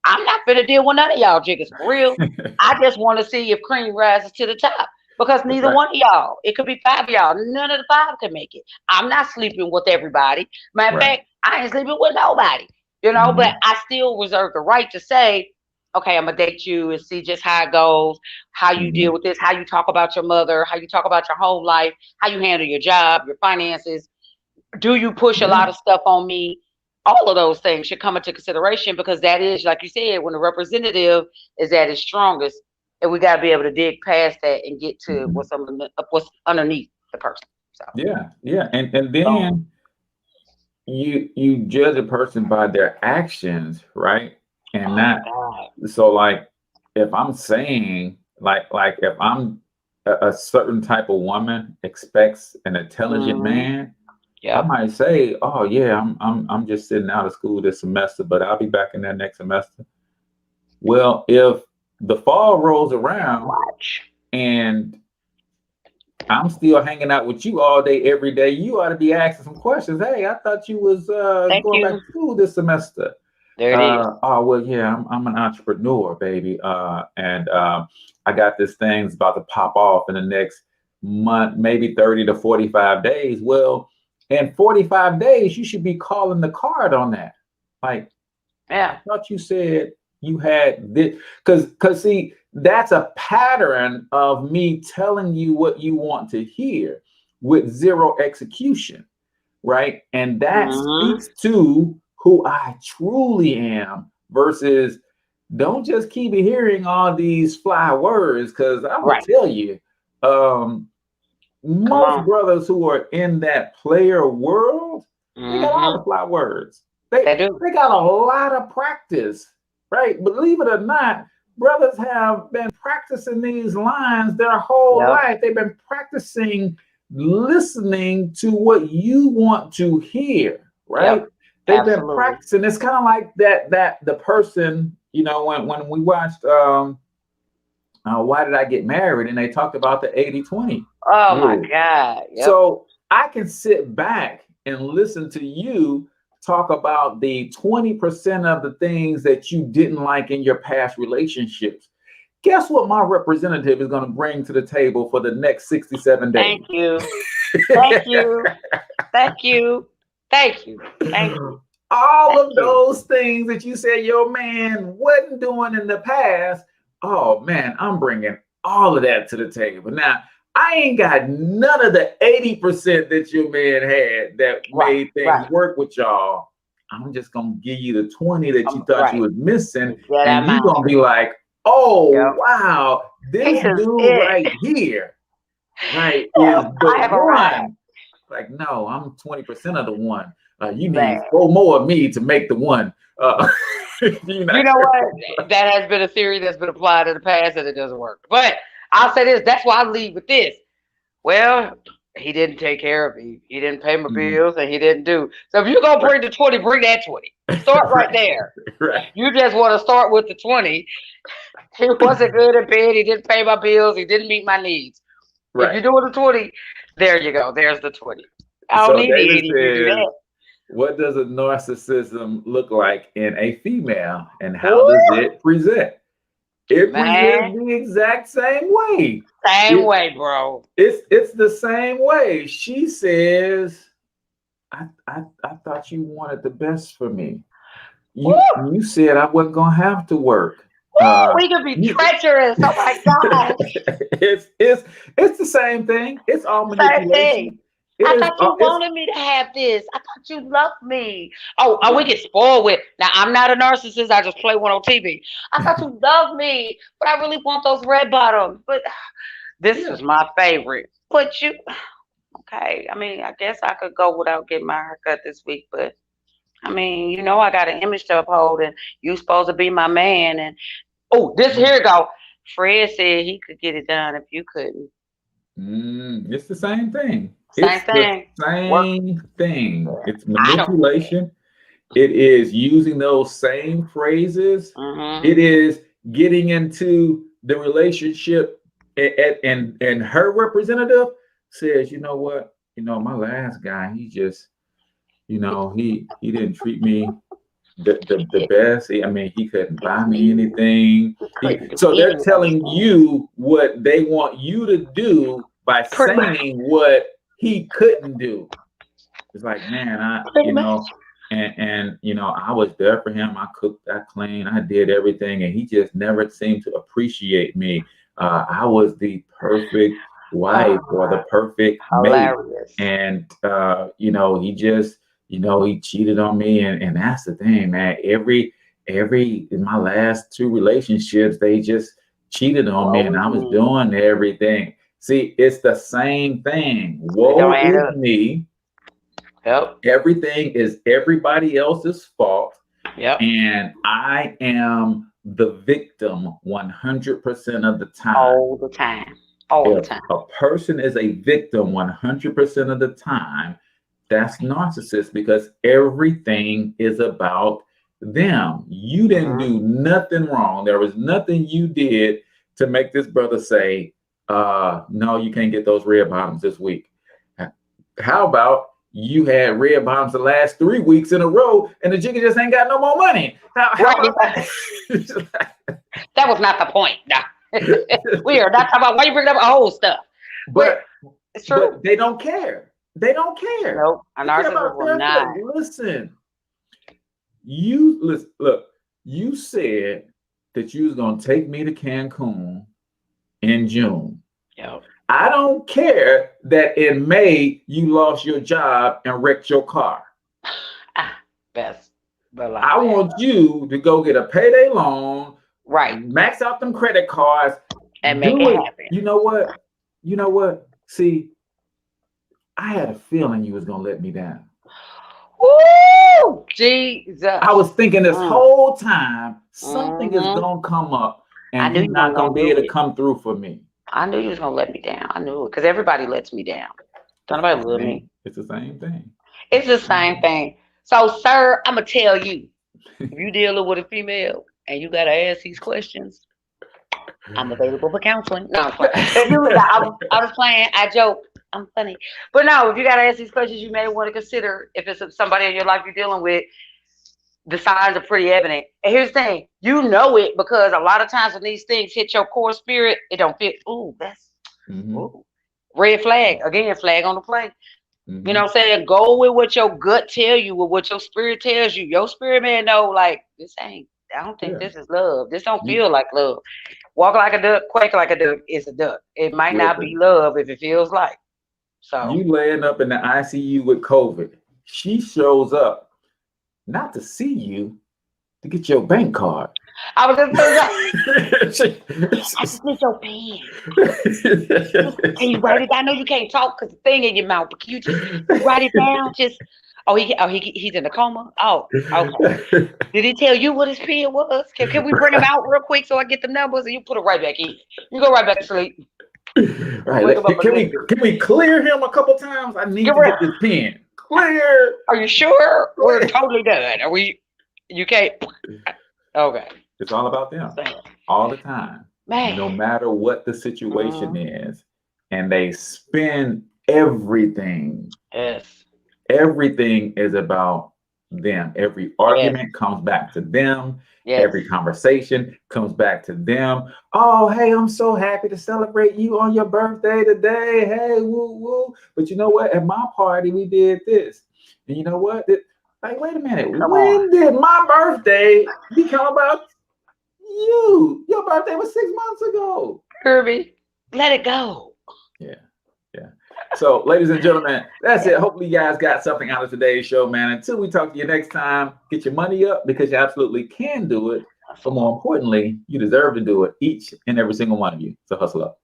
I'm not finna deal with none of y'all jiggers for real. I just want to see if cream rises to the top. Because neither one of y'all, it could be 5 of y'all, none of the 5 can make it. I'm not sleeping with everybody. Matter of fact, I ain't sleeping with nobody. You know, but I still reserve the right to say, okay, I'm gonna date you and see just how it goes, how you deal with this, how you talk about your mother, how you talk about your home life, how you handle your job, your finances. Do you push a lot of stuff on me? All of those things should come into consideration because that is, like you said, when the representative is at its strongest, and we got to be able to dig past that and get to what's underneath the person. So
and then you judge a person by their actions, right? And not so like if I'm saying like if I'm a certain type of woman expects an intelligent man. I might say, oh yeah, I'm just sitting out of school this semester, but I'll be back in there next semester. Well, if the fall rolls around and I'm still hanging out with you all day, every day, you ought to be asking some questions. Hey, I thought you was going back to school this semester.
There it is.
Oh, well, yeah, I'm an entrepreneur, baby. And I got this thing's about to pop off in the next month, maybe 30 to 45 days. Well, in 45 days, you should be calling the card on that. Like, I thought you said you had this, because see, that's a pattern of me telling you what you want to hear with zero execution, right? And that speaks to who I truly am versus don't just keep hearing all these fly words, because I will tell you, most brothers who are in that player world, they got all the fly words. They got a lot of practice. Right, believe it or not, brothers have been practicing these lines their whole life. They've been practicing listening to what you want to hear, right? They've been practicing. It's kind of like that the person, you know, when we watched Why Did I Get Married? And they talked about the 80-20.
Oh my God.
So I can sit back and listen to you talk about the 20% of the things that you didn't like in your past relationships. Guess what my representative is going to bring to the table for the next 67 days?
Thank you. Thank you. Thank you. Thank you. Thank you.
All of those things that you said your man wasn't doing in the past. Oh man, I'm bringing all of that to the table. Now, I ain't got none of the 80% that your man had that made things work with y'all. I'm just gonna give you the 20 that you thought you was missing, and you're gonna be like, "Oh wow, this dude right here, right, is the one." Like, no, I'm 20% of the one. You need 4 more of me to make the one.
You know what? That has been a theory that's been applied in the past, and it doesn't work. But I'll say this, that's why I lead with this. Well, he didn't take care of me. He didn't pay my bills, and he didn't do. So if you're going to bring the 20, bring that 20. Start right there. You just want to start with the 20. He wasn't good in bed. He didn't pay my bills. He didn't meet my needs. If you're doing the 20, there you go. There's the 20. I don't need the 80 to do that.
What does a narcissism look like in a female, and how does it present? It presents the exact same way.
Same way, bro.
It's the same way. She says, I thought you wanted the best for me. You said I wasn't gonna have to work.
We could be treacherous. Oh my God.
It's the same thing. It's all manipulation.
I thought you wanted me to have this. I thought you loved me. Oh, we get spoiled with. Now, I'm not a narcissist. I just play one on TV. I thought you loved me, but I really want those red bottoms. But this is my favorite. But you, okay. I mean, I guess I could go without getting my haircut this week. But, I mean, you know, I got an image to uphold, and you supposed to be my man. And, here you go. Fred said he could get it done if you couldn't.
It's the same thing.
Same thing.
The same thing. It's
I don't.
manipulation. It is using those same phrases.
Mhm.
It is getting into the relationship, and her representative says, you know what? You know, my last guy, he just, you know, he didn't treat me the best. I mean, he couldn't buy me anything. So they're telling you what they want you to do by saying what he couldn't do. It's like, man, you know, and you know, I was there for him. I cooked, I cleaned, I did everything, and he just never seemed to appreciate me. I was the perfect wife or the perfect mate, and you know, he just, you know, he cheated on me, and that's the thing, man. Every in my last 2 relationships, they just cheated on me, and I was doing everything. See, it's the same thing. Woe is me.
Yep.
Everything is everybody else's fault.
Yep.
And I am the victim 100% of the time.
All the time. All the time.
A person is a victim 100% of the time, that's narcissist, because everything is about them. You didn't do nothing wrong. There was nothing you did to make this brother say, no, you can't get those red bottoms this week. How about you had red bottoms the last 3 weeks in a row, and the jigger just ain't got no more money? How about that?
That was not the point. No. We are not talking about why you bring up old stuff.
But
it's true.
But they don't care. They don't care.
Nope. A narcissist will not.
Listen, look, you said that you was gonna take me to Cancun in June.
Yep.
I don't care that in May you lost your job and wrecked your car.
Best.
I want you to go get a payday loan,
right?
Max out them credit cards
and make it happen.
You know what? You know what? See, I had a feeling you was gonna let me down.
Woo! Jesus.
I was thinking this whole time something is gonna come up, and you're not gonna be able to come through for me.
I knew you was gonna let me down. I knew it, because everybody lets me down. Don't nobody love me.
It's the same thing.
It's the same thing. So, sir, I'm gonna tell you, if you dealing with a female and you gotta ask these questions, I'm available for counseling. No, I'm playing. I was playing. I joke. I'm funny. But no, if you gotta ask these questions, you may want to consider if it's somebody in your life you're dealing with. The signs are pretty evident. And here's the thing, you know it, because a lot of times when these things hit your core spirit, it don't fit. Ooh, that's ooh. Red flag. Again, flag on the play. You know what I'm saying? Go with what your gut tell you, with what your spirit tells you. Your spirit man know, like, this ain't, I don't think this is love. This don't feel like love. Walk like a duck, quake like a duck is a duck. It might not be love if it feels like. So
you laying up in the ICU with COVID. She shows up not to see you, to get your bank card.
I was just saying, I just need your pen. Can you write it down? I know you can't talk because the thing in your mouth, but can you just write it down? Just he's in a coma. Oh, okay. Did he tell you what his pen was? Can we bring him out real quick so I get the numbers and you put it right back in? You go right back to sleep.
Right. Can we clear him a couple times? I need to get this pen. Clear.
Are you sure? We're totally done. Are we? You can't. Okay.
It's all about them all the time. Man. No matter what the situation is, and they spin everything.
Yes.
Everything is about them. Every argument comes back to them. Yes. Every conversation comes back to them. Oh, hey, I'm so happy to celebrate you on your birthday today. Hey, woo, woo. But you know what? At my party, we did this. And you know what? Like, wait a minute. When did my birthday become about you? Your birthday was 6 months ago.
Kirby, let it go.
Yeah. Yeah. So, ladies and gentlemen, that's it. Hopefully, you guys got something out of today's show, man. Until we talk to you next time, get your money up, because you absolutely can do it. But more importantly, you deserve to do it, each and every single one of you. So hustle up.